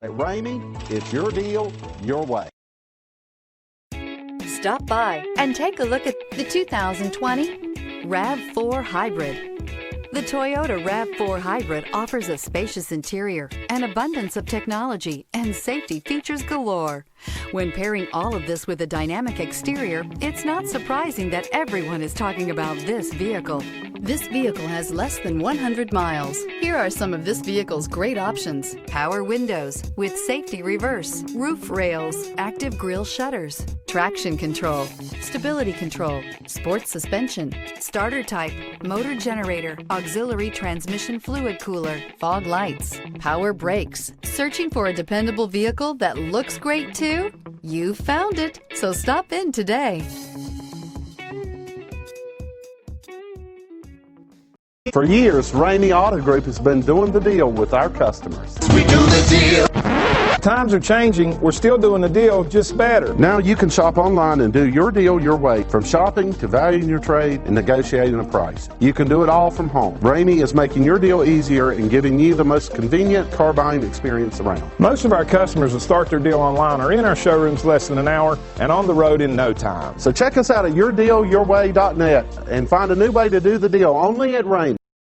At Ramey, it's your deal, your way. Stop by and take a look at the 2020 RAV4 Hybrid. The Toyota RAV4 Hybrid offers a spacious interior, an abundance of technology, and safety features galore. When pairing all of this with a dynamic exterior, it's not surprising that everyone is talking about this vehicle. This vehicle has less than 100 miles. Here are some of this vehicle's great options: power windows with safety reverse, roof rails, active grille shutters, traction control, stability control, sports suspension, starter type, motor generator, auxiliary transmission fluid cooler, fog lights, power brakes. Searching for a dependable vehicle that looks great too? You found it, so stop in today. For years, Ramey Auto Group has been doing the deal with our customers. We do the deal. Times are changing. We're still doing the deal, just better. Now you can shop online and do your deal your way, from shopping to valuing your trade and negotiating a price. You can do it all from home. Ramey is making your deal easier and giving you the most convenient car buying experience around. Most of our customers that start their deal online are in our showrooms less than an hour and on the road in no time. So check us out at yourdealyourway.net and find a new way to do the deal only at Ramey.